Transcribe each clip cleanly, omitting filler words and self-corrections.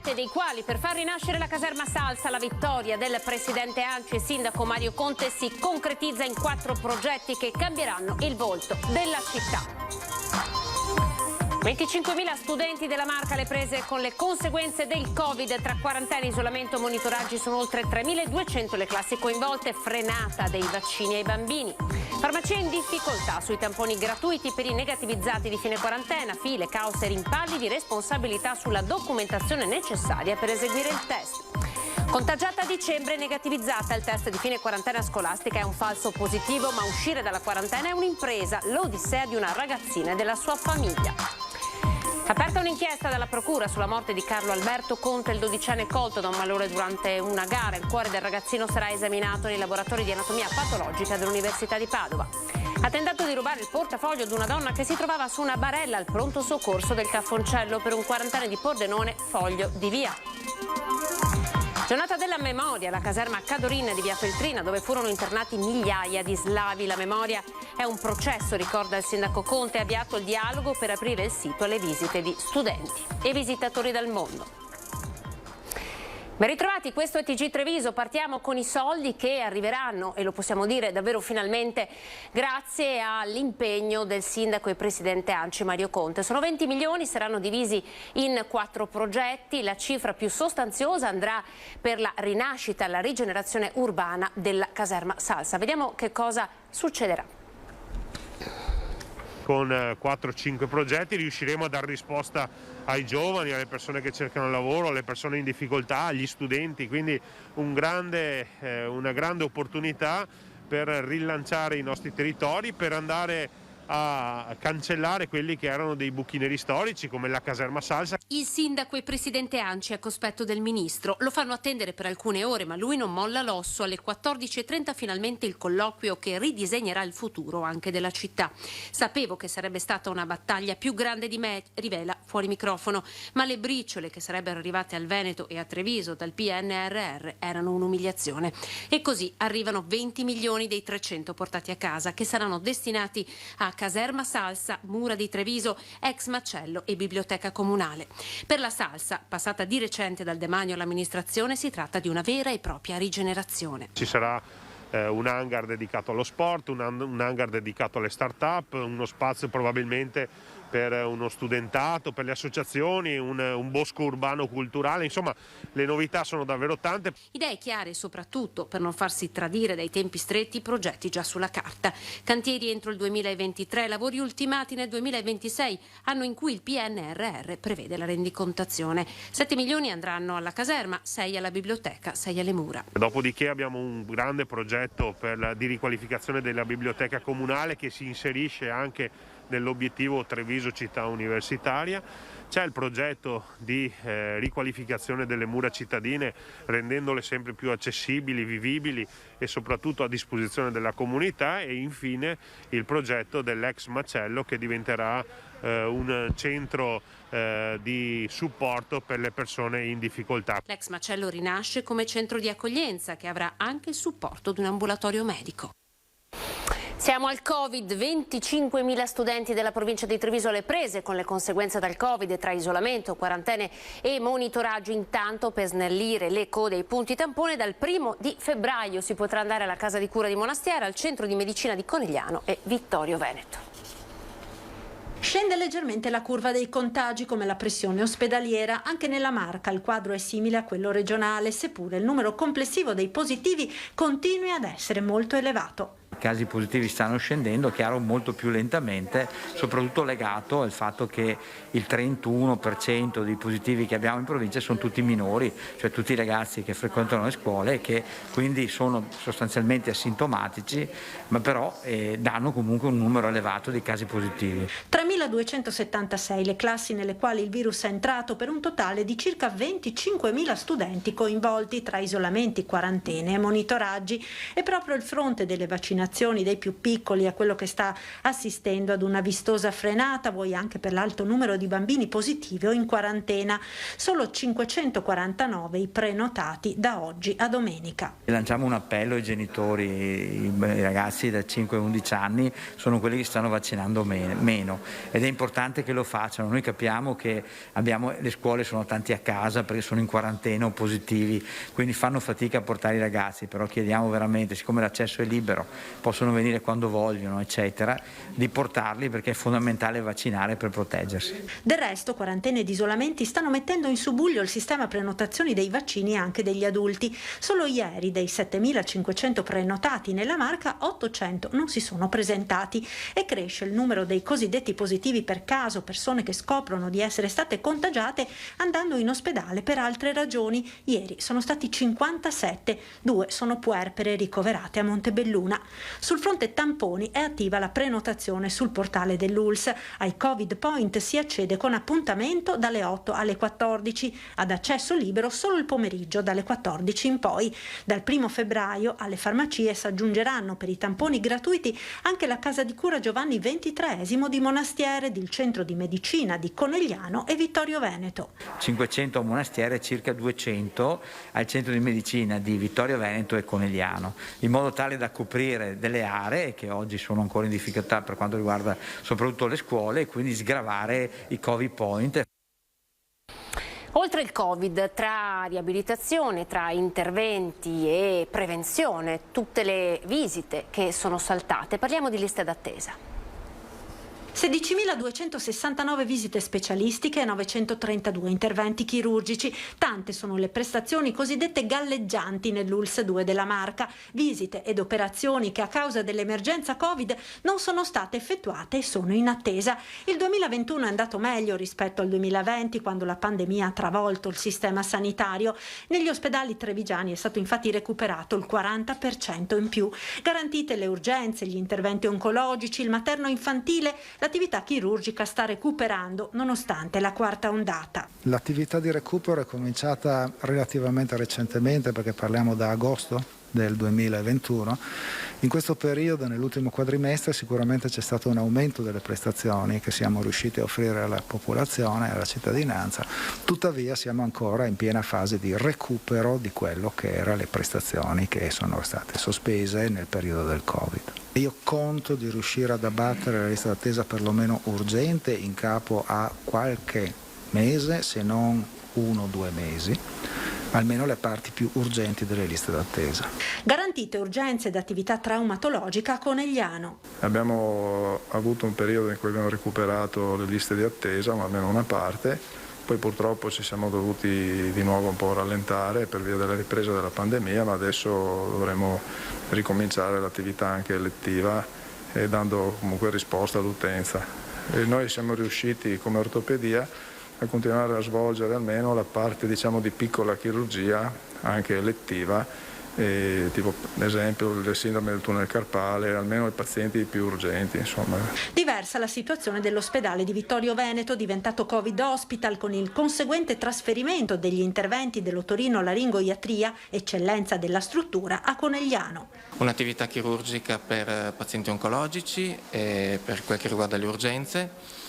7 dei quali per far rinascere la caserma Salsa. La vittoria del presidente ANCI e sindaco Mario Conte si concretizza in 4 progetti che cambieranno il volto della città. 25.000 studenti della Marca alle prese con le conseguenze del Covid. Tra quarantena, isolamento e monitoraggi sono oltre 3.200 le classi coinvolte. Frenata dei vaccini ai bambini. Farmacie in difficoltà sui tamponi gratuiti per i negativizzati di fine quarantena. File, caos e rimpalli di responsabilità sulla documentazione necessaria per eseguire il test. Contagiata a dicembre, negativizzata. Il test di fine quarantena scolastica è un falso positivo, ma uscire dalla quarantena è un'impresa. L'odissea di una ragazzina e della sua famiglia. Aperta un'inchiesta dalla procura sulla morte di Carlo Alberto Conte, il 12enne colto da un malore durante una gara. Il cuore del ragazzino sarà esaminato nei laboratori di anatomia patologica dell'Università di Padova. Ha tentato di rubare il portafoglio ad una donna che si trovava su una barella al pronto soccorso del Caffoncello. Per un quarantenne di Pordenone, foglio di via. Giornata della memoria, la caserma Cadorin di via Feltrina, dove furono internati migliaia di slavi. La memoria è un processo, ricorda il sindaco Conte, ha avviato il dialogo per aprire il sito alle visite di studenti e visitatori dal mondo. Ben ritrovati, questo è TG Treviso. Partiamo con i soldi che arriveranno, e lo possiamo dire davvero finalmente, grazie all'impegno del sindaco e presidente ANCI Mario Conte. Sono 20 milioni, saranno divisi in 4 progetti. La cifra più sostanziosa andrà per la rinascita, la rigenerazione urbana della caserma Salsa. Vediamo che cosa succederà. Con 4-5 progetti riusciremo a dare risposta ai giovani, alle persone che cercano lavoro, alle persone in difficoltà, agli studenti, quindi una grande opportunità per rilanciare i nostri territori, per andare a cancellare quelli che erano dei buchi neri storici come la caserma Salsa. Il sindaco e presidente ANCI a cospetto del ministro lo fanno attendere per alcune ore, ma lui non molla l'osso. Alle 14:30 finalmente il colloquio che ridisegnerà il futuro anche della città. Sapevo che sarebbe stata una battaglia più grande di me, rivela fuori microfono, ma le briciole che sarebbero arrivate al Veneto e a Treviso dal PNRR erano un'umiliazione. E così arrivano 20 milioni dei 300 portati a casa, che saranno destinati a caserma Salsa, mura di Treviso, ex macello e biblioteca comunale. Per la Salsa, passata di recente dal demanio all'amministrazione, si tratta di una vera e propria rigenerazione. Ci sarà un hangar dedicato allo sport, un hangar dedicato alle start-up, uno spazio probabilmente per uno studentato, per le associazioni, un bosco urbano culturale, insomma le novità sono davvero tante. Idee chiare soprattutto per non farsi tradire dai tempi stretti, progetti già sulla carta. Cantieri entro il 2023, lavori ultimati nel 2026, anno in cui il PNRR prevede la rendicontazione. 7 milioni andranno alla caserma, 6 alla biblioteca, 6 alle mura. Dopodiché abbiamo un grande progetto di riqualificazione della biblioteca comunale che si inserisce anche nell'obiettivo Treviso città universitaria. C'è il progetto di riqualificazione delle mura cittadine, rendendole sempre più accessibili, vivibili e soprattutto a disposizione della comunità, e infine il progetto dell'ex macello che diventerà un centro di supporto per le persone in difficoltà. L'ex macello rinasce come centro di accoglienza che avrà anche il supporto di un ambulatorio medico. Siamo al Covid, 25.000 studenti della provincia di Treviso alle prese con le conseguenze del Covid tra isolamento, quarantene e monitoraggio. Intanto, per snellire le code ai punti tampone, dal 1° di febbraio si potrà andare alla casa di cura di Monastiera, al centro di medicina di Conegliano e Vittorio Veneto. Scende leggermente la curva dei contagi come la pressione ospedaliera. Anche nella Marca il quadro è simile a quello regionale, seppure il numero complessivo dei positivi continui ad essere molto elevato. I casi positivi stanno scendendo, chiaro, molto più lentamente, soprattutto legato al fatto che il 31% dei positivi che abbiamo in provincia sono tutti minori, cioè tutti i ragazzi che frequentano le scuole e che quindi sono sostanzialmente asintomatici, ma però danno comunque un numero elevato di casi positivi. 3.276 le classi nelle quali il virus è entrato, per un totale di circa 25.000 studenti coinvolti tra isolamenti, quarantene e monitoraggi. E proprio il fronte delle vaccinazioni vaccinazioni dei più piccoli è quello che sta assistendo ad una vistosa frenata, vuoi anche per l'alto numero di bambini positivi o in quarantena. Solo 549 i prenotati da oggi a domenica. Lanciamo un appello ai genitori, i ragazzi da 5 a 11 anni sono quelli che stanno vaccinando meno ed è importante che lo facciano. Noi capiamo che le scuole sono tanti a casa perché sono in quarantena o positivi, quindi fanno fatica a portare i ragazzi, però chiediamo veramente, siccome l'accesso è libero, possono venire quando vogliono, eccetera, di portarli perché è fondamentale vaccinare per proteggersi. Del resto, quarantene ed isolamenti stanno mettendo in subbuglio il sistema prenotazioni dei vaccini e anche degli adulti. Solo ieri, dei 7.500 prenotati nella Marca, 800 non si sono presentati e cresce il numero dei cosiddetti positivi per caso, persone che scoprono di essere state contagiate andando in ospedale per altre ragioni. Ieri sono stati 57, 2 sono puerpere ricoverate a Montebelluna. Sul fronte tamponi è attiva la prenotazione sul portale dell'ULSS. Ai Covid Point si accede con appuntamento dalle 8 alle 14, ad accesso libero solo il pomeriggio dalle 14 in poi. Dal 1 febbraio alle farmacie si aggiungeranno per i tamponi gratuiti anche la casa di cura Giovanni XXIII di Monastiere, il centro di medicina di Conegliano e Vittorio Veneto. 500 a Monastiere e circa 200 al centro di medicina di Vittorio Veneto e Conegliano, in modo tale da coprire delle aree che oggi sono ancora in difficoltà per quanto riguarda soprattutto le scuole e quindi sgravare i Covid Point. Oltre il Covid, tra riabilitazione, tra interventi e prevenzione, tutte le visite che sono saltate, parliamo di liste d'attesa. 16.269 visite specialistiche e 932 interventi chirurgici. Tante sono le prestazioni cosiddette galleggianti nell'ULSS 2 della Marca, visite ed operazioni che a causa dell'emergenza Covid non sono state effettuate e sono in attesa. Il 2021 è andato meglio rispetto al 2020, quando la pandemia ha travolto il sistema sanitario. Negli ospedali trevigiani è stato infatti recuperato il 40% in più. Garantite le urgenze, gli interventi oncologici, il materno infantile, l'attività chirurgica sta recuperando nonostante la quarta ondata. L'attività di recupero è cominciata relativamente recentemente, perché parliamo da agosto del 2021. In questo periodo, nell'ultimo quadrimestre, sicuramente c'è stato un aumento delle prestazioni che siamo riusciti a offrire alla popolazione e alla cittadinanza. Tuttavia siamo ancora in piena fase di recupero di quello che erano le prestazioni che sono state sospese nel periodo del Covid. Io conto di riuscire ad abbattere la lista d'attesa perlomeno urgente in capo a qualche mese, se non 1 o 2 mesi, almeno le parti più urgenti delle liste d'attesa. Garantite urgenze ed attività traumatologica a Conegliano. Abbiamo avuto un periodo in cui abbiamo recuperato le liste di attesa, ma almeno una parte, poi purtroppo ci siamo dovuti di nuovo un po' rallentare per via della ripresa della pandemia, ma adesso dovremo ricominciare l'attività anche elettiva e dando comunque risposta all'utenza. E noi siamo riusciti come ortopedia a continuare a svolgere almeno la parte, diciamo, di piccola chirurgia anche elettiva, tipo ad esempio il sindrome del tunnel carpale, almeno i pazienti più urgenti, insomma. Diversa la situazione dell'ospedale di Vittorio Veneto, diventato Covid Hospital, con il conseguente trasferimento degli interventi dell'otorino-laringoiatria, eccellenza della struttura, a Conegliano. Un'attività chirurgica per pazienti oncologici e per quel che riguarda le urgenze.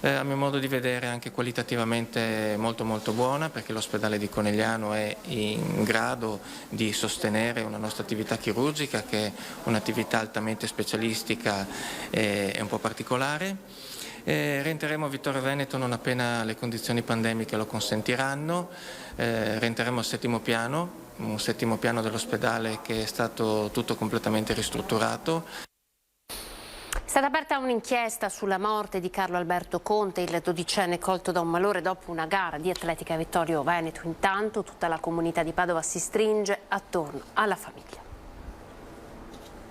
A mio modo di vedere anche qualitativamente molto buona, perché l'ospedale di Conegliano è in grado di sostenere una nostra attività chirurgica, che è un'attività altamente specialistica e un po' particolare. Rientreremo a Vittorio Veneto non appena le condizioni pandemiche lo consentiranno. Rientreremo al settimo piano, un settimo piano dell'ospedale che è stato tutto completamente ristrutturato. È stata aperta un'inchiesta sulla morte di Carlo Alberto Conte, il 12enne colto da un malore dopo una gara di atletica a Vittorio Veneto. Intanto tutta la comunità di Padova si stringe attorno alla famiglia.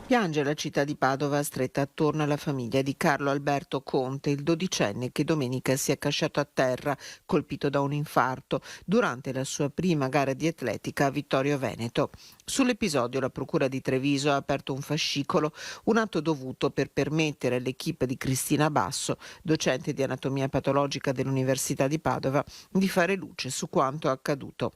Piange la città di Padova stretta attorno alla famiglia di Carlo Alberto Conte, il 12enne che domenica si è casciato a terra, colpito da un infarto, durante la sua prima gara di atletica a Vittorio Veneto. Sull'episodio la Procura di Treviso ha aperto un fascicolo, un atto dovuto per permettere all'equipe di Cristina Basso, docente di anatomia patologica dell'Università di Padova, di fare luce su quanto accaduto.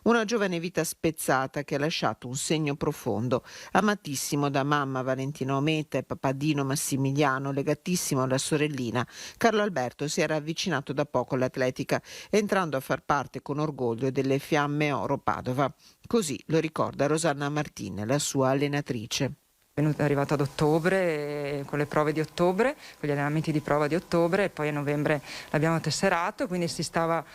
Una giovane vita spezzata che ha lasciato un segno profondo. Amatissimo da mamma Valentina Ometa e papà Dino Massimiliano, legatissimo alla sorellina, Carlo Alberto si era avvicinato da poco all'atletica, entrando a far parte con orgoglio delle Fiamme Oro Padova. Così lo ricorda Rosanna Martin, la sua allenatrice. È arrivato ad ottobre con le prove di ottobre, con gli allenamenti di prova di ottobre, e poi a novembre l'abbiamo tesserato, quindi si stava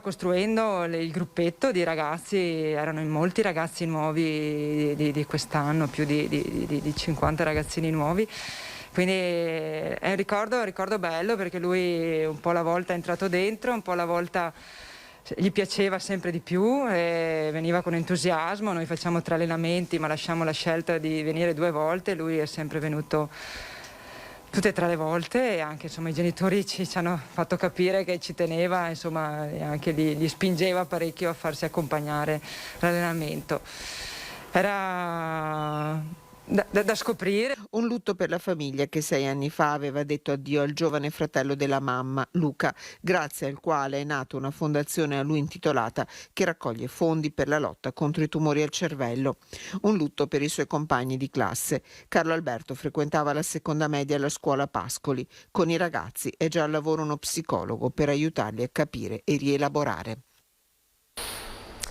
costruendo il gruppetto di ragazzi. Erano in molti ragazzi nuovi di quest'anno, più di 50 ragazzini nuovi. Quindi è un ricordo bello, perché lui un po' alla volta è entrato dentro, un po' alla volta gli piaceva sempre di più e veniva con entusiasmo. Noi facciamo 3 allenamenti, ma lasciamo la scelta di venire 2 volte. Lui è sempre venuto tutte e 3 le volte, e anche i genitori ci hanno fatto capire che ci teneva, e anche li spingeva parecchio a farsi accompagnare l'allenamento. Era da scoprire. Un lutto per la famiglia che 6 anni fa aveva detto addio al giovane fratello della mamma, Luca, grazie al quale è nata una fondazione a lui intitolata che raccoglie fondi per la lotta contro i tumori al cervello. Un lutto per i suoi compagni di classe. Carlo Alberto frequentava la seconda media alla scuola Pascoli. Con i ragazzi è già al lavoro uno psicologo per aiutarli a capire e rielaborare.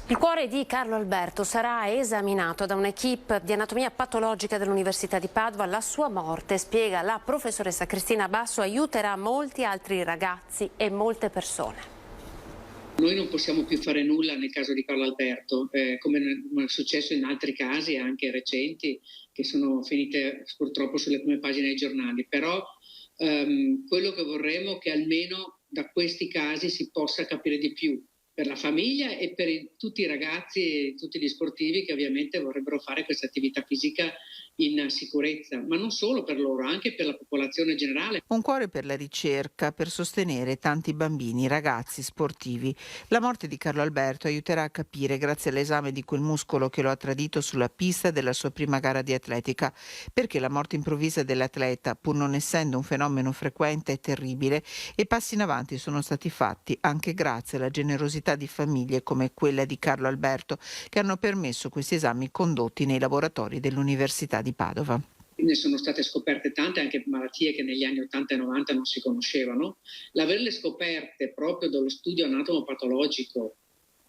Il cuore di Carlo Alberto sarà esaminato da un'equipe di anatomia patologica dell'Università di Padova. La sua morte, spiega la professoressa Cristina Basso, aiuterà molti altri ragazzi e molte persone. Noi non possiamo più fare nulla nel caso di Carlo Alberto, come è successo in altri casi anche recenti che sono finite purtroppo sulle prime pagine dei giornali, però quello che vorremmo è che almeno da questi casi si possa capire di più, per la famiglia e per tutti i ragazzi e tutti gli sportivi che ovviamente vorrebbero fare questa attività fisica in sicurezza, ma non solo per loro, anche per la popolazione generale. Un cuore per la ricerca, per sostenere tanti bambini, ragazzi, sportivi. La morte di Carlo Alberto aiuterà a capire, grazie all'esame di quel muscolo che lo ha tradito sulla pista della sua prima gara di atletica, perché la morte improvvisa dell'atleta, pur non essendo un fenomeno frequente, è terribile, e passi in avanti sono stati fatti anche grazie alla generosità di famiglie come quella di Carlo Alberto, che hanno permesso questi esami condotti nei laboratori dell'Università di Padova. Ne sono state scoperte tante anche malattie che negli anni 80 e 90 non si conoscevano. L'averle scoperte proprio dallo studio anatomopatologico,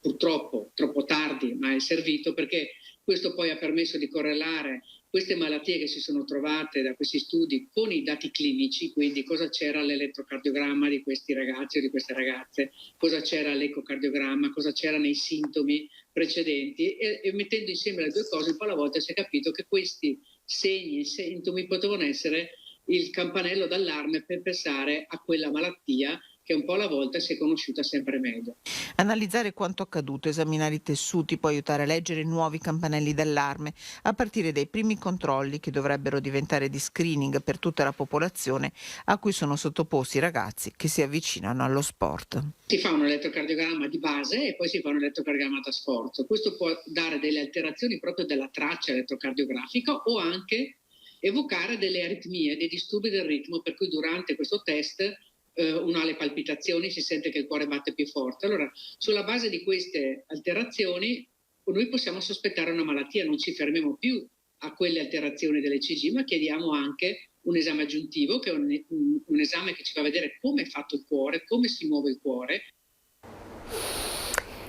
purtroppo troppo tardi, ma è servito, perché questo poi ha permesso di correlare queste malattie che si sono trovate da questi studi con i dati clinici, quindi cosa c'era all'elettrocardiogramma di questi ragazzi o di queste ragazze, cosa c'era all'ecocardiogramma, cosa c'era nei sintomi precedenti, e mettendo insieme le due cose un po' alla volta si è capito che questi segni e sintomi potevano essere il campanello d'allarme per pensare a quella malattia che un po' alla volta si è conosciuta sempre meglio. Analizzare quanto accaduto, esaminare i tessuti può aiutare a leggere nuovi campanelli d'allarme, a partire dai primi controlli che dovrebbero diventare di screening per tutta la popolazione a cui sono sottoposti i ragazzi che si avvicinano allo sport. Si fa un elettrocardiogramma di base e poi si fa un elettrocardiogramma da sforzo. Questo può dare delle alterazioni proprio della traccia elettrocardiografica o anche evocare delle aritmie, dei disturbi del ritmo, per cui durante questo test uno ha le palpitazioni, si sente che il cuore batte più forte. Allora, sulla base di queste alterazioni noi possiamo sospettare una malattia, non ci fermiamo più a quelle alterazioni dell'ECG, ma chiediamo anche un esame aggiuntivo, che è un esame che ci fa vedere come è fatto il cuore, come si muove il cuore.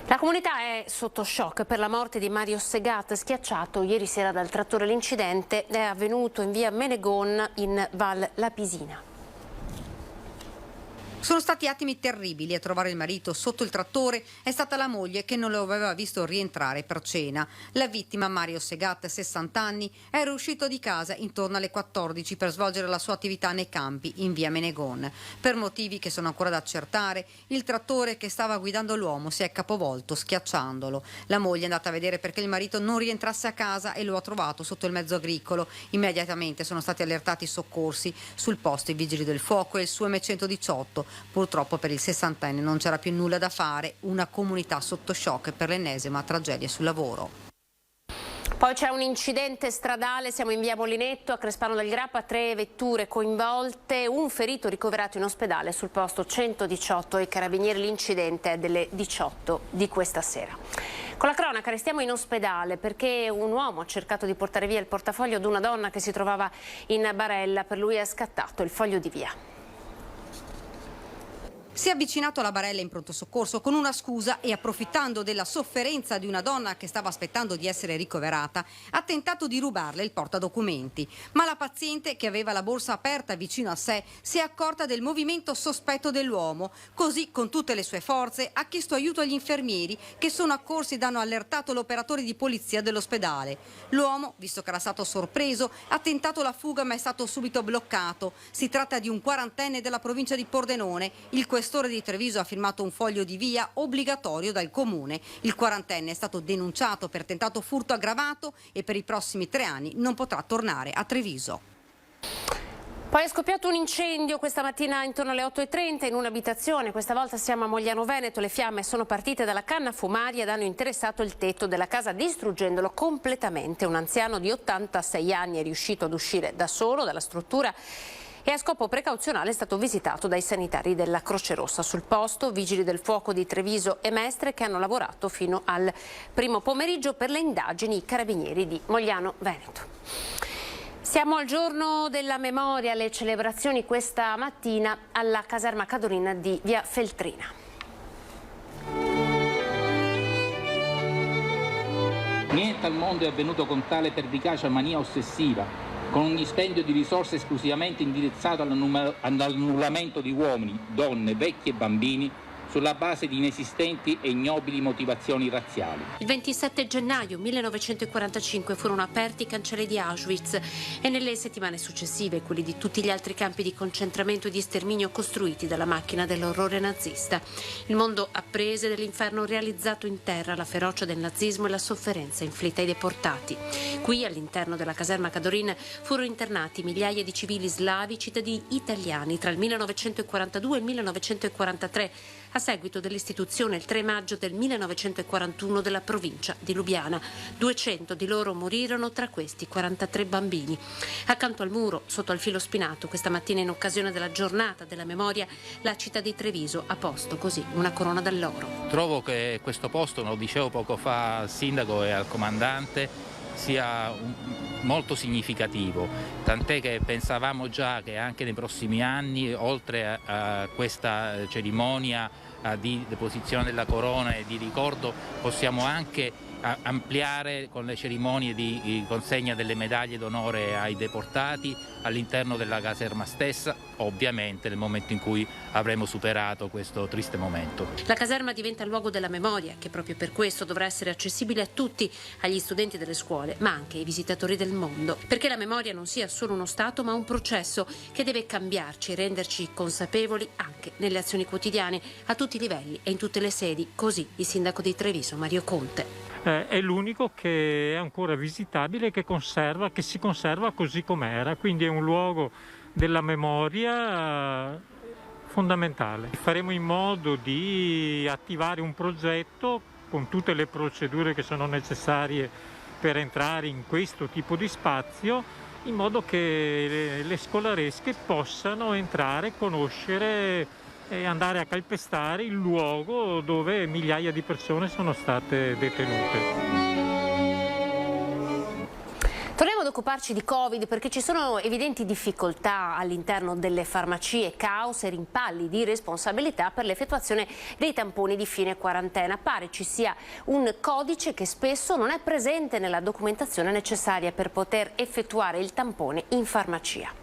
La comunità è sotto shock per la morte di Mario Segat, schiacciato ieri sera dal trattore. L'incidente è avvenuto in via Menegon in Val Lapisina. Sono stati attimi terribili. A trovare il marito sotto il trattore è stata la moglie, che non lo aveva visto rientrare per cena. La vittima, Mario Segat, 60 anni, era uscito di casa intorno alle 14 per svolgere la sua attività nei campi in via Menegon. Per motivi che sono ancora da accertare, il trattore che stava guidando l'uomo si è capovolto schiacciandolo. La moglie è andata a vedere perché il marito non rientrasse a casa e lo ha trovato sotto il mezzo agricolo. Immediatamente sono stati allertati i soccorsi, sul posto i vigili del fuoco e il su M118. Purtroppo per il 60enne non c'era più nulla da fare, una comunità sotto shock per l'ennesima tragedia sul lavoro. Poi c'è un incidente stradale, siamo in via Molinetto a Crespano del Grappa, 3 vetture coinvolte, un ferito ricoverato in ospedale sul posto 118 e carabinieri. L'incidente è delle 18 di questa sera. Con la cronaca restiamo in ospedale perché un uomo ha cercato di portare via il portafoglio ad una donna che si trovava in barella, per lui è scattato il foglio di via. Si è avvicinato alla barella in pronto soccorso con una scusa e, approfittando della sofferenza di una donna che stava aspettando di essere ricoverata, ha tentato di rubarle il portadocumenti. Ma la paziente, che aveva la borsa aperta vicino a sé, si è accorta del movimento sospetto dell'uomo. Così, con tutte le sue forze, ha chiesto aiuto agli infermieri che sono accorsi ed hanno allertato l'operatore di polizia dell'ospedale. L'uomo, visto che era stato sorpreso, ha tentato la fuga ma è stato subito bloccato. Si tratta di un quarantenne della provincia di Pordenone. Il questore di Treviso ha firmato un foglio di via obbligatorio dal comune. Il quarantenne è stato denunciato per tentato furto aggravato e per i prossimi 3 anni non potrà tornare a Treviso. Poi è scoppiato un incendio questa mattina intorno alle 8:30 in un'abitazione. Questa volta siamo a Mogliano Veneto. Le fiamme sono partite dalla canna fumaria ed hanno interessato il tetto della casa, distruggendolo completamente. Un anziano di 86 anni è riuscito ad uscire da solo dalla struttura e a scopo precauzionale è stato visitato dai sanitari della Croce Rossa. Sul posto vigili del fuoco di Treviso e Mestre che hanno lavorato fino al primo pomeriggio. Per le indagini i carabinieri di Mogliano Veneto. Siamo al giorno della memoria, le celebrazioni questa mattina alla caserma Cadorina di via Feltrina. Niente al mondo è avvenuto con tale pervicacia mania ossessiva, con un dispendio di risorse esclusivamente indirizzato all'annullamento di uomini, donne, vecchi e bambini sulla base di inesistenti e ignobili motivazioni razziali. Il 27 gennaio 1945 furono aperti i cancelli di Auschwitz e nelle settimane successive quelli di tutti gli altri campi di concentramento e di sterminio costruiti dalla macchina dell'orrore nazista. Il mondo apprese dell'inferno realizzato in terra, la ferocia del nazismo e la sofferenza inflitta ai deportati. Qui, all'interno della caserma Cadorin, furono internati migliaia di civili slavi, cittadini italiani, tra il 1942 e il 1943, a seguito dell'istituzione il 3 maggio del 1941 della provincia di Lubiana. 200 di loro morirono, tra questi 43 bambini. Accanto al muro, sotto al filo spinato, questa mattina in occasione della giornata della memoria, la città di Treviso ha posto così una corona d'alloro. Trovo che questo posto, lo dicevo poco fa al sindaco e al comandante, sia molto significativo, tant'è che pensavamo già che anche nei prossimi anni, oltre a questa cerimonia di deposizione della corona e di ricordo, possiamo anche ampliare con le cerimonie di consegna delle medaglie d'onore ai deportati all'interno della caserma stessa, ovviamente nel momento in cui avremo superato questo triste momento. La caserma diventa il luogo della memoria, che proprio per questo dovrà essere accessibile a tutti, agli studenti delle scuole, ma anche ai visitatori del mondo, perché la memoria non sia solo uno stato, ma un processo che deve cambiarci e renderci consapevoli anche nelle azioni quotidiane, a tutti i livelli e in tutte le sedi. Così il sindaco di Treviso, Mario Conte. È l'unico che è ancora visitabile, che si conserva così com'era, quindi è un luogo della memoria fondamentale. Faremo in modo di attivare un progetto con tutte le procedure che sono necessarie per entrare in questo tipo di spazio, in modo che le scolaresche possano entrare, conoscere e andare a calpestare il luogo dove migliaia di persone sono state detenute. Torniamo ad occuparci di Covid perché ci sono evidenti difficoltà all'interno delle farmacie, caos e rimpalli di responsabilità per l'effettuazione dei tamponi di fine quarantena. Pare ci sia un codice che spesso non è presente nella documentazione necessaria per poter effettuare il tampone in farmacia.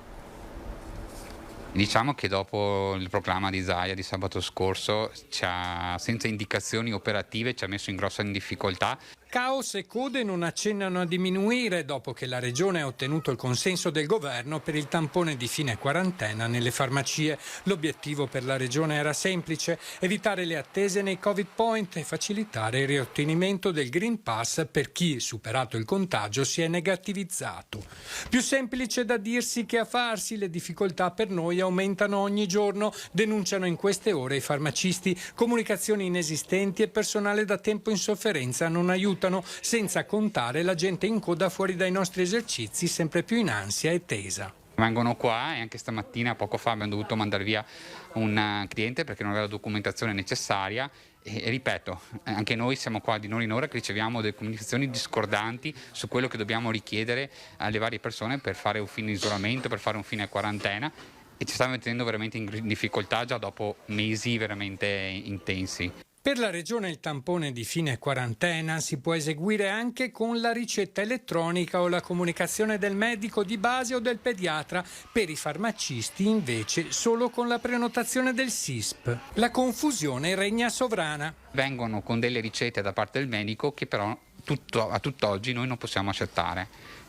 Diciamo che dopo il proclama di Zaia di sabato scorso, senza indicazioni operative, ci ha messo in grossa difficoltà. Caos e code non accennano a diminuire dopo che la Regione ha ottenuto il consenso del governo per il tampone di fine quarantena nelle farmacie. L'obiettivo per la Regione era semplice: evitare le attese nei Covid Point e facilitare il riottenimento del Green Pass per chi, superato il contagio, si è negativizzato. Più semplice da dirsi che a farsi, le difficoltà per noi aumentano ogni giorno, denunciano in queste ore i farmacisti. Comunicazioni inesistenti e personale da tempo in sofferenza non aiutano risultano, senza contare la gente in coda fuori dai nostri esercizi, sempre più in ansia e tesa. Vengono qua e anche stamattina, poco fa, abbiamo dovuto mandare via un cliente perché non aveva la documentazione necessaria e ripeto, anche noi siamo qua di ora in ora che riceviamo delle comunicazioni discordanti su quello che dobbiamo richiedere alle varie persone per fare un fine isolamento, per fare un fine quarantena, e ci stiamo mettendo veramente in difficoltà già dopo mesi veramente intensi. Per la Regione il tampone di fine quarantena si può eseguire anche con la ricetta elettronica o la comunicazione del medico di base o del pediatra, per i farmacisti invece solo con la prenotazione del SISP. La confusione regna sovrana. Vengono con delle ricette da parte del medico che però a tutt'oggi noi non possiamo accettare,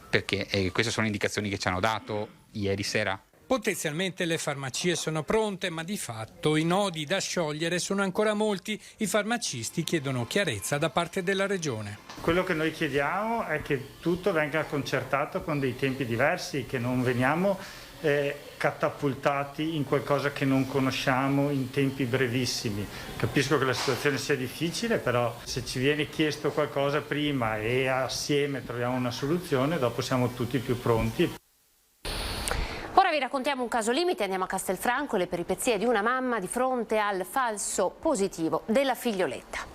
perché queste sono indicazioni che ci hanno dato ieri sera. Potenzialmente le farmacie sono pronte, ma di fatto i nodi da sciogliere sono ancora molti. I farmacisti chiedono chiarezza da parte della Regione. Quello che noi chiediamo è che tutto venga concertato con dei tempi diversi, che non veniamo catapultati in qualcosa che non conosciamo in tempi brevissimi. Capisco che la situazione sia difficile, però se ci viene chiesto qualcosa prima e assieme troviamo una soluzione, dopo siamo tutti più pronti. Ora vi raccontiamo un caso limite, andiamo a Castelfranco, le peripezie di una mamma di fronte al falso positivo della figlioletta.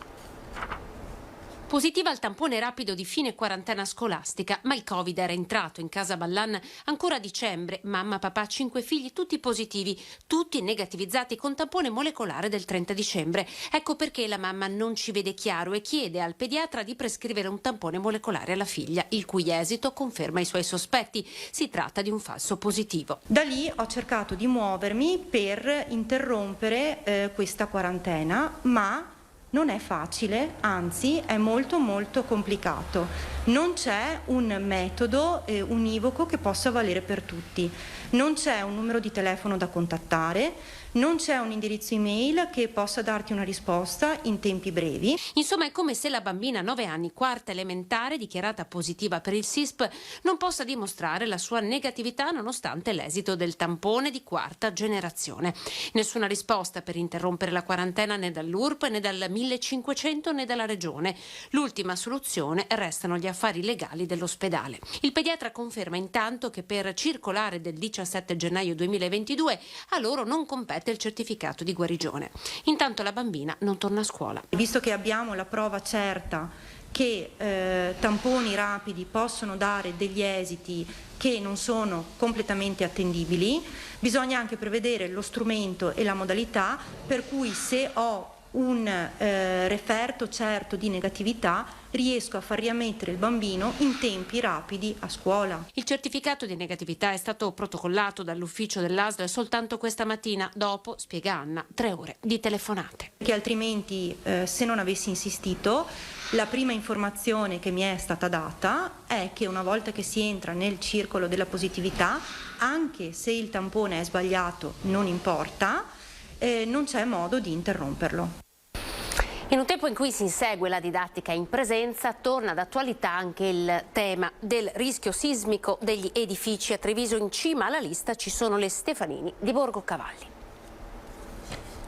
Positiva al tampone rapido di fine quarantena scolastica, ma il Covid era entrato in casa Ballan ancora a dicembre. Mamma, papà, 5 figli, tutti positivi, tutti negativizzati con tampone molecolare del 30 dicembre. Ecco perché la mamma non ci vede chiaro e chiede al pediatra di prescrivere un tampone molecolare alla figlia, il cui esito conferma i suoi sospetti. Si tratta di un falso positivo. Da lì ho cercato di muovermi per interrompere questa quarantena, ma non è facile, anzi è molto complicato. Non c'è un metodo univoco che possa valere per tutti. Non c'è un numero di telefono da contattare, non c'è un indirizzo email che possa darti una risposta in tempi brevi. Insomma, è come se la bambina 9 anni, quarta elementare, dichiarata positiva per il SISP, non possa dimostrare la sua negatività nonostante l'esito del tampone di quarta generazione. Nessuna risposta per interrompere la quarantena né dall'URP né dal 1500 né dalla Regione. L'ultima soluzione restano gli affari legali dell'ospedale. Il pediatra conferma intanto che per circolare del 17 gennaio 2022 a loro non compete il certificato di guarigione. Intanto la bambina non torna a scuola. Visto che abbiamo la prova certa che tamponi rapidi possono dare degli esiti che non sono completamente attendibili, bisogna anche prevedere lo strumento e la modalità per cui, se ho un referto certo di negatività, riesco a far riammettere il bambino in tempi rapidi a scuola. Il certificato di negatività è stato protocollato dall'ufficio dell'ASL soltanto questa mattina, dopo, spiega Anna, 3 ore di telefonate. Che altrimenti, se non avessi insistito, la prima informazione che mi è stata data è che una volta che si entra nel circolo della positività, anche se il tampone è sbagliato, non importa, non c'è modo di interromperlo. In un tempo in cui si insegue la didattica in presenza, torna d'attualità anche il tema del rischio sismico degli edifici. A Treviso in cima alla lista ci sono le Stefanini di Borgo Cavalli.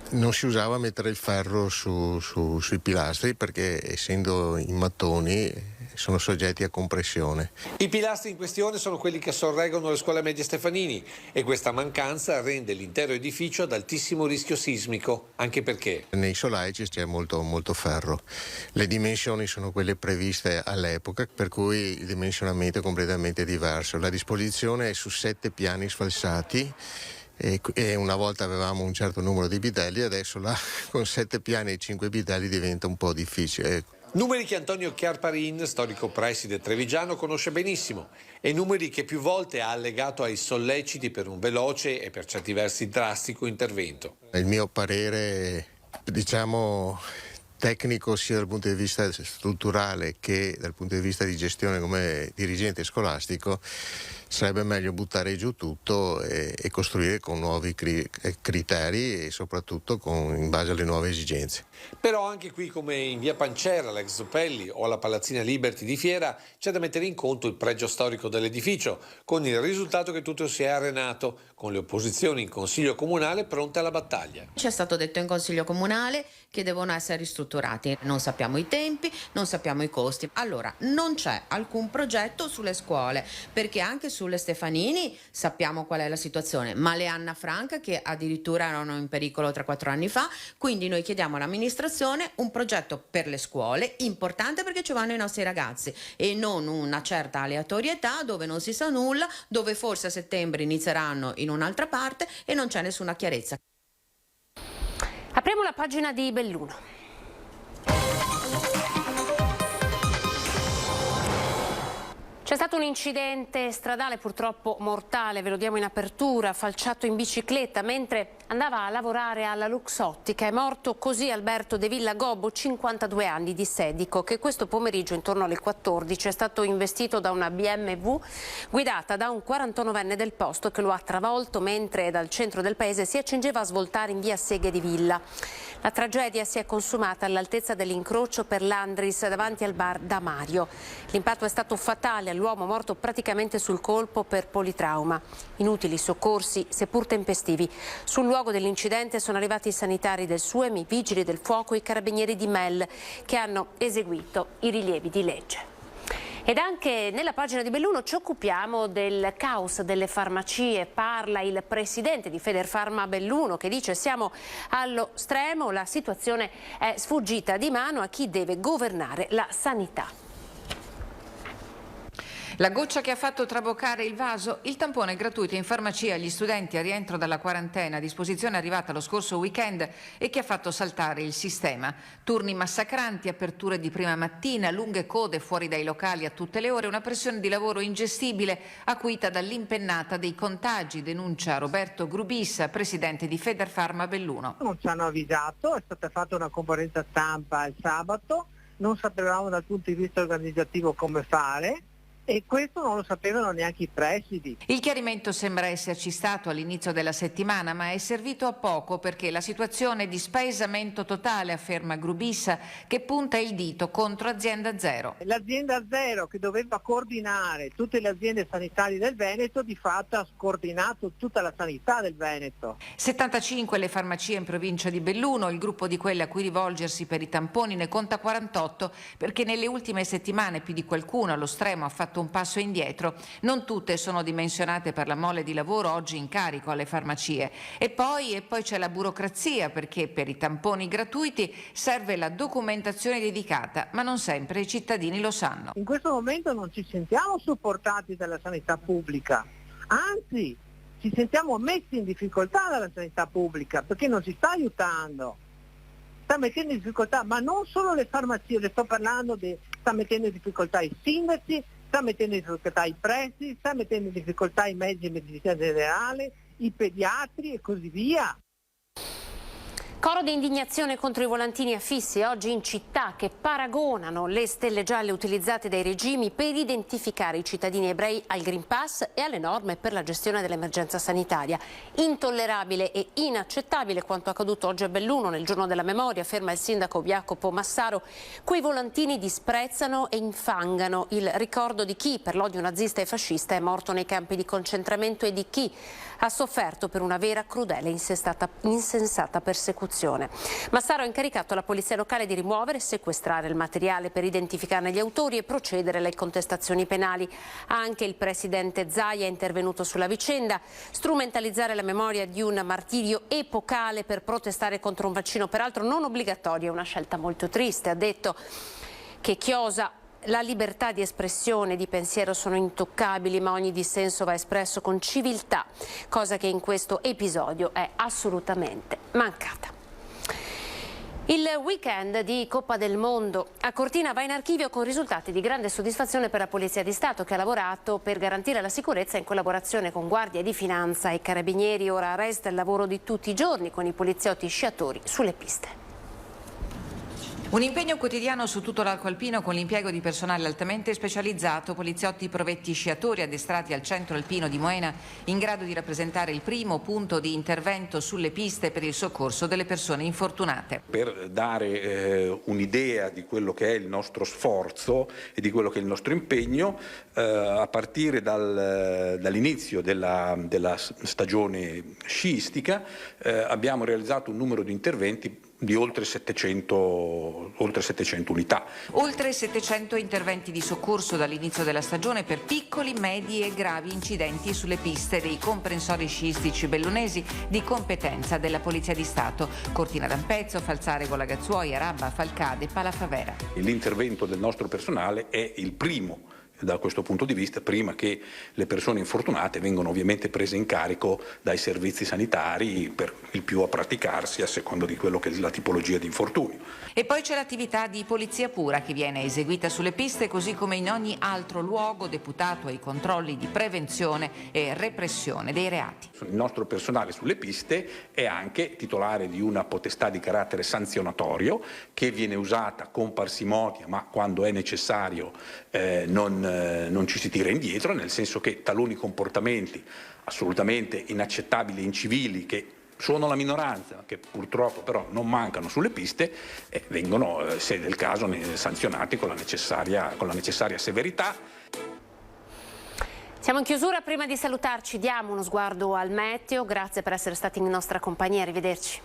Non si usava mettere il ferro sui pilastri perché, essendo in mattoni, sono soggetti a compressione. I pilastri in questione sono quelli che sorreggono le scuole medie Stefanini e questa mancanza rende l'intero edificio ad altissimo rischio sismico, anche perché nei solaici c'è molto ferro. Le dimensioni sono quelle previste all'epoca, per cui il dimensionamento è completamente diverso. La disposizione è su 7 piani sfalsati e una volta avevamo un certo numero di bidelli, adesso là con 7 piani e 5 bidelli diventa un po' difficile. Numeri che Antonio Chiarparin, storico preside trevigiano, conosce benissimo e numeri che più volte ha allegato ai solleciti per un veloce e per certi versi drastico intervento. Il mio parere, tecnico, sia dal punto di vista strutturale che dal punto di vista di gestione come dirigente scolastico, sarebbe meglio buttare giù tutto e costruire con nuovi criteri e soprattutto in base alle nuove esigenze. Però anche qui, come in via Pancera, l'ex Zoppelli o alla Palazzina Liberty di Fiera, c'è da mettere in conto il pregio storico dell'edificio, con il risultato che tutto si è arenato, con le opposizioni in Consiglio Comunale pronte alla battaglia. Ci è stato detto in Consiglio Comunale che devono essere ristrutturati. Non sappiamo i tempi, non sappiamo i costi. Allora, non c'è alcun progetto sulle scuole, perché anche sulle Stefanini sappiamo qual è la situazione, ma le Anna Frank che addirittura erano in pericolo 3-4 anni fa, quindi noi chiediamo all'amministrazione un progetto per le scuole importante, perché ci vanno i nostri ragazzi, e non una certa aleatorietà dove non si sa nulla, dove forse a settembre inizieranno in un'altra parte e non c'è nessuna chiarezza. Apriamo la pagina di Belluno. C'è stato un incidente stradale purtroppo mortale, ve lo diamo in apertura, falciato in bicicletta mentre andava a lavorare alla Luxottica. È morto così Alberto De Villa Gobbo, 52 anni, di Sedico, che questo pomeriggio intorno alle 14 è stato investito da una BMW guidata da un 49enne del posto che lo ha travolto mentre dal centro del paese si accingeva a svoltare in via Seghe di Villa. La tragedia si è consumata all'altezza dell'incrocio per l'Andris davanti al bar da Mario. L'impatto è stato fatale all'uomo, morto praticamente sul colpo per politrauma. Inutili soccorsi, seppur tempestivi. Sul luogo dell'incidente sono arrivati i sanitari del SUEM, i vigili del fuoco e i carabinieri di Mel che hanno eseguito i rilievi di legge. Ed anche nella pagina di Belluno ci occupiamo del caos delle farmacie. Parla il presidente di Federfarma Belluno che dice: siamo allo stremo, la situazione è sfuggita di mano a chi deve governare la sanità. La goccia che ha fatto traboccare il vaso, il tampone gratuito in farmacia agli studenti a rientro dalla quarantena, disposizione arrivata lo scorso weekend e che ha fatto saltare il sistema. Turni massacranti, aperture di prima mattina, lunghe code fuori dai locali a tutte le ore, una pressione di lavoro ingestibile acuita dall'impennata dei contagi, denuncia Roberto Grubissa, presidente di Federfarma Belluno. Non ci hanno avvisato, è stata fatta una conferenza stampa il sabato, non sapevamo dal punto di vista organizzativo come fare. E questo non lo sapevano neanche i presidi. Il chiarimento sembra esserci stato all'inizio della settimana, ma è servito a poco perché la situazione è di spaesamento totale, afferma Grubissa, che punta il dito contro Azienda Zero. L'Azienda Zero, che doveva coordinare tutte le aziende sanitarie del Veneto, di fatto ha scordinato tutta la sanità del Veneto. 75 le farmacie in provincia di Belluno, il gruppo di quelle a cui rivolgersi per i tamponi ne conta 48, perché nelle ultime settimane più di qualcuno allo stremo ha fatto un passo indietro. Non tutte sono dimensionate per la mole di lavoro oggi in carico alle farmacie. E poi c'è la burocrazia, perché per i tamponi gratuiti serve la documentazione dedicata, ma non sempre i cittadini lo sanno. In questo momento non ci sentiamo supportati dalla sanità pubblica, anzi ci sentiamo messi in difficoltà dalla sanità pubblica perché non ci sta aiutando. Sta mettendo in difficoltà, ma non solo le farmacie, le sto parlando sta mettendo in difficoltà i sindaci, sta mettendo in difficoltà i presidi, sta mettendo in difficoltà i mezzi di medicina generale, i pediatri e così via. Coro di indignazione contro i volantini affissi oggi in città che paragonano le stelle gialle utilizzate dai regimi per identificare i cittadini ebrei al Green Pass e alle norme per la gestione dell'emergenza sanitaria. Intollerabile e inaccettabile quanto accaduto oggi a Belluno nel giorno della memoria, afferma il sindaco Jacopo Massaro. Quei volantini disprezzano e infangano il ricordo di chi per l'odio nazista e fascista è morto nei campi di concentramento e di chi ha sofferto per una vera, crudele e insensata persecuzione. Massaro ha incaricato la polizia locale di rimuovere e sequestrare il materiale per identificarne gli autori e procedere alle contestazioni penali. Anche il presidente Zaia è intervenuto sulla vicenda. Strumentalizzare la memoria di un martirio epocale per protestare contro un vaccino peraltro non obbligatorio è una scelta molto triste. Ha detto che chiosa la libertà di espressione e di pensiero sono intoccabili, ma ogni dissenso va espresso con civiltà, cosa che in questo episodio è assolutamente mancata. Il weekend di Coppa del Mondo a Cortina va in archivio con risultati di grande soddisfazione per la Polizia di Stato, che ha lavorato per garantire la sicurezza in collaborazione con Guardia di Finanza e Carabinieri. Ora resta il lavoro di tutti i giorni con i poliziotti sciatori sulle piste. Un impegno quotidiano su tutto l'arco alpino con l'impiego di personale altamente specializzato, poliziotti provetti sciatori addestrati al centro alpino di Moena, in grado di rappresentare il primo punto di intervento sulle piste per il soccorso delle persone infortunate. Per dare un'idea di quello che è il nostro sforzo e di quello che è il nostro impegno, a partire dall'inizio della stagione sciistica abbiamo realizzato un numero di interventi di oltre 700 unità. Oltre 700 interventi di soccorso dall'inizio della stagione per piccoli, medi e gravi incidenti sulle piste dei comprensori sciistici bellunesi di competenza della Polizia di Stato: Cortina d'Ampezzo, Falzare, Golagazzuoia, Rabba, Falcade, Palafavera. L'intervento del nostro personale è il primo da questo punto di vista, prima che le persone infortunate vengano ovviamente prese in carico dai servizi sanitari, per il più a praticarsi a seconda di quello che è la tipologia di infortunio. E poi c'è l'attività di polizia pura che viene eseguita sulle piste, così come in ogni altro luogo deputato ai controlli di prevenzione e repressione dei reati. Il nostro personale sulle piste è anche titolare di una potestà di carattere sanzionatorio che viene usata con parsimonia, ma quando è necessario non ci si tira indietro, nel senso che taluni comportamenti assolutamente inaccettabili e incivili, che sono la minoranza, che purtroppo però non mancano sulle piste, vengono, se del caso, sanzionati con la necessaria severità. Siamo in chiusura. Prima di salutarci diamo uno sguardo al meteo. Grazie per essere stati in nostra compagnia, arrivederci.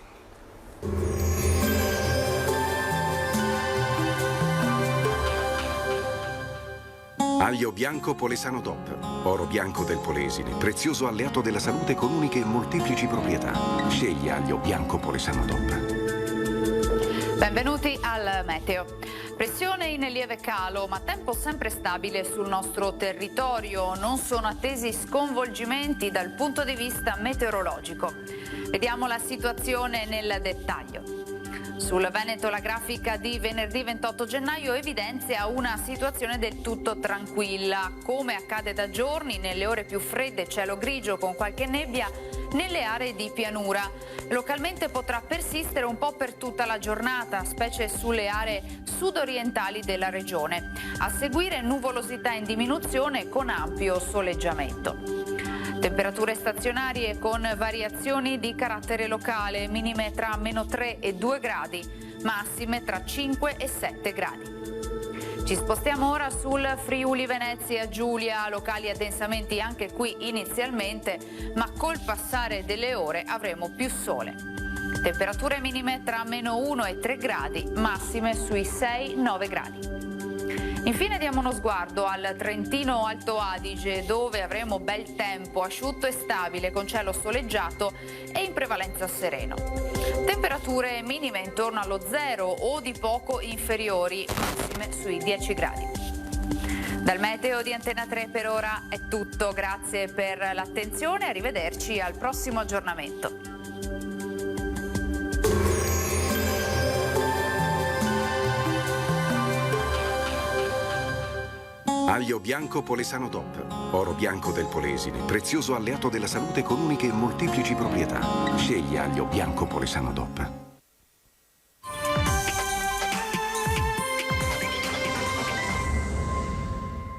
Aglio bianco Polesano DOP, oro bianco del Polesine, prezioso alleato della salute con uniche e molteplici proprietà. Scegli aglio bianco Polesano DOP. Benvenuti al meteo. Pressione in lieve calo, ma tempo sempre stabile sul nostro territorio. Non sono attesi sconvolgimenti dal punto di vista meteorologico. Vediamo la situazione nel dettaglio. Sul Veneto la grafica di venerdì 28 gennaio evidenzia una situazione del tutto tranquilla. Come accade da giorni, nelle ore più fredde cielo grigio con qualche nebbia nelle aree di pianura. Localmente potrà persistere un po' per tutta la giornata, specie sulle aree sudorientali della regione. A seguire nuvolosità in diminuzione con ampio soleggiamento. Temperature stazionarie con variazioni di carattere locale, minime tra -3 e 2 gradi, massime tra 5 e 7 gradi. Ci spostiamo ora sul Friuli Venezia Giulia, locali addensamenti anche qui inizialmente, ma col passare delle ore avremo più sole. Temperature minime tra -1 e 3 gradi, massime sui 6-9 gradi. Infine diamo uno sguardo al Trentino Alto Adige, dove avremo bel tempo, asciutto e stabile, con cielo soleggiato e in prevalenza sereno. Temperature minime intorno allo 0 o di poco inferiori, massime sui 10 gradi. Dal meteo di Antena 3 per ora è tutto, grazie per l'attenzione, arrivederci al prossimo aggiornamento. Aglio bianco Polesano DOP, oro bianco del Polesine, prezioso alleato della salute con uniche e molteplici proprietà. Scegli aglio bianco Polesano DOP.